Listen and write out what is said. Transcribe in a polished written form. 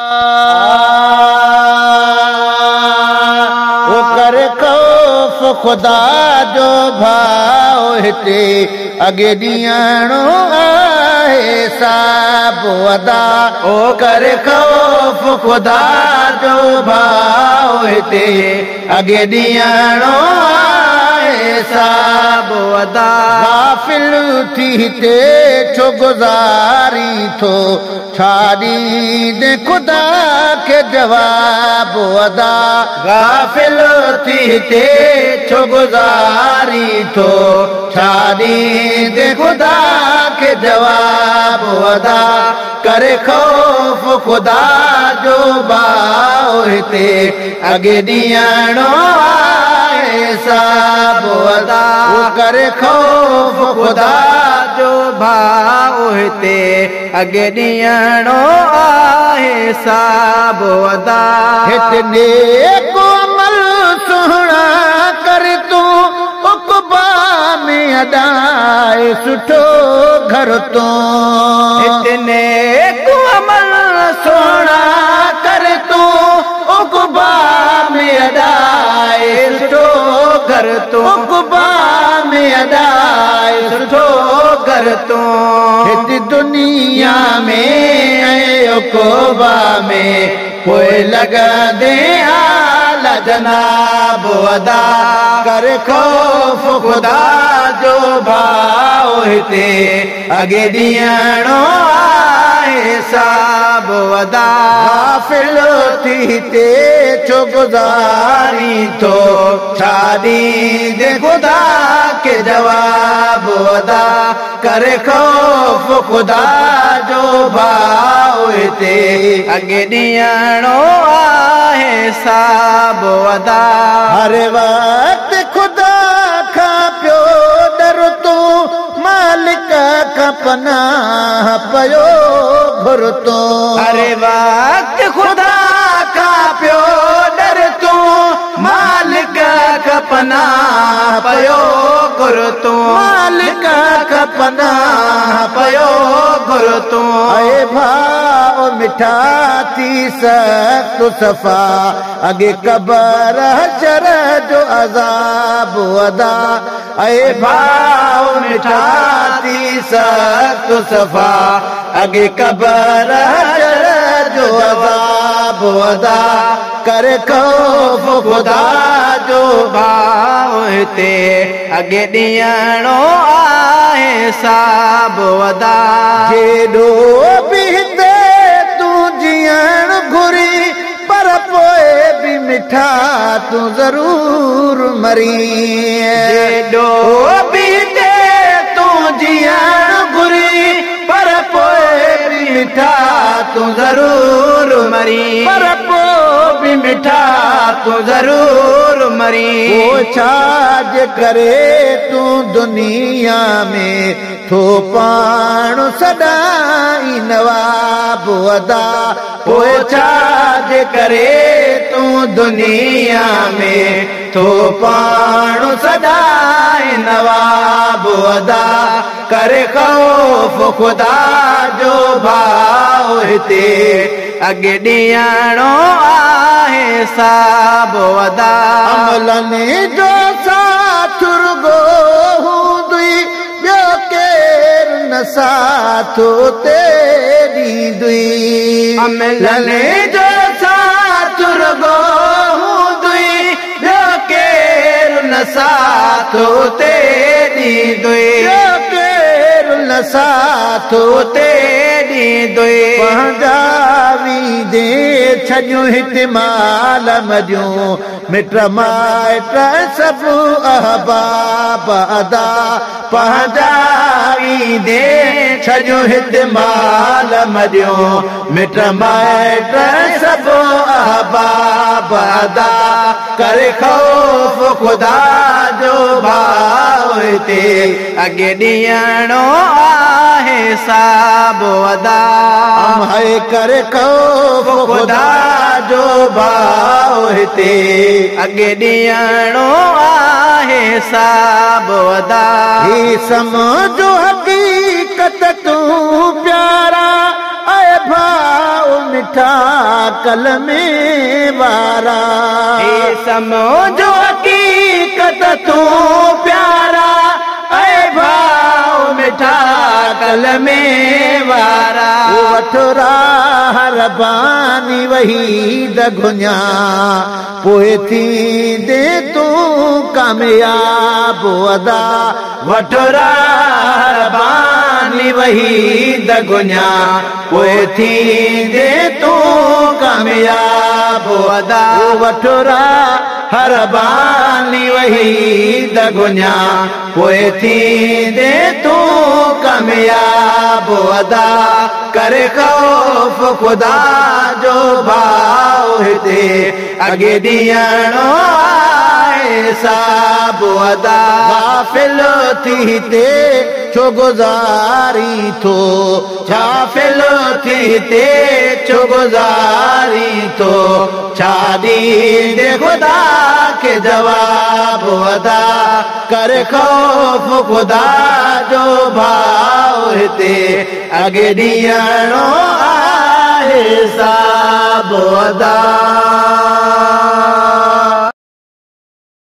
वो कर खौफ खुदा जो भाव हिते अगे ॾियणो आहे साबो अदा। ओ कर खौफ खुदा जो भाव हिते अगे ॾियणो आहे साबो अदा। गाफिल थी हिते छो गुज़ारी थो छा ॾींदे खुदा के जवाब अदा। गाफिल थी हिते छो गुज़ारी थो छा ॾींदे खुदा के जवाब अदा। करे खौफ खुदा जो भाव हिते अगे ॾियणो आहे साबो अदा। करे खौफ खुदा जो भाव हिते अगे ॾियणो आहे साबो अदा। हिते नेको अमल सुहिणा कर तूं उक़बा में अदाए सुठो घर तूं। हिते नेको अमल सुहिणा कर तूं उक़बा में अदाए सुठो घर तूं। उक़बा में अदाए सुठो घर तूं। हिते दुनिया में ऐं उक़बा में पोइ लॻंदे आला जनाब अदा। कर खौफ खुदा जो भाव हिते अगे ॾियणो आहे साबो अदा। गाफिल थी हिते छो गुज़ारी थो छा ॾींदे खुदा के जवाब अदा। करे खौफ खुदा जो भाव हिते अगे ॾियणो आहे साबो अदा। हर वक्त खुदा खां पियो डर तूं मालिक खां पनाह पियो घुर तूं। हर वक्त खुदा खां पियो डर तूं मालिक खां पनाह पियो घुर तूं। मालिक खां पनाह पियो घुर तूं। ऐ भाउ मिठा थी सख़्त सफ़ा अगे क़बर हशर जो अज़ाब अदा। ऐ भाउ मिठा थी सख़्त सफ़ा अगे क़बर हशर जो अज़ाब अदा। करे खौफ खुदा जो भाव हिते अगे ॾियणो आहे साबो अदा। जेॾो बि हिते तूं जीअण घुरी पर पोइ बि मिठा तूं ज़रूर मरी। जेॾो बि हिते तूं जीअण घुरी पर पोइ बि मिठा तूं ज़रूर मरी। पर पोइ बि मिठा तूं ज़रूर मरी। पोइ छाजे करे तूं दुनिया में थो पाण सदाई नवाब अदा। पोइ छाजे करे तूं दुनिया में थो पाण सदाई नवाब अदा। करे खौफ खुदा जो भाव हिते अगे ॾियणो आहे साबो अदा। अमलनि जो साथ रुगो हूंदुई ॿियो केरु न साथ ते ॾींदुई। अमलनि जो साथ रुगो हूंदुई ॿियो केरु न साथ ते ॾींदुई। ॿियो केरु न साथ ते ॾींदुई। पंहिंजा दे छॾियूं हिते माल मजूं मिट माइट सभु अहबाब अदा। पंहिंजा दे छॾियूं हिते माल मजूं मिट माइट सभु अहबाब अदा। करे खौफ खुदा जो भाव हिते अगे ॾियणो आहे साबो अदा। है करे खौफ खुदा जो भाव हिते अगे ॾियणो आहे साबो अदा। ही समझो हक़ीक़त तूं प्यारा ऐं भाउ मिठा कलमे वारा समझो हकीकत तूं प्यारा ऐं भाउ मिठा कलमे वारा वठरा हरबानी वही दगुञा पोइ थींदे तूं कामयाब अदा वठरा हरबानी वही दगुञा पोइ थींदे तूं कामयाब अदा वठरा हरबानी वही दगुञा पोइ थींदे तूं कामयाब अदा करे खौफ खुदा जो भाउ हिते अॻे ॾियणो आहे साब अदा गाफ़िल थी हिते छो गुज़ारी थो गाफ़िल थी हिते छो गुज़ारी थो छा ॾींदे ख़ुदा खे जवाब अदा करे खौफ खुदा जो भाउ हिते अॻे ॾियणो आहे साब अदा।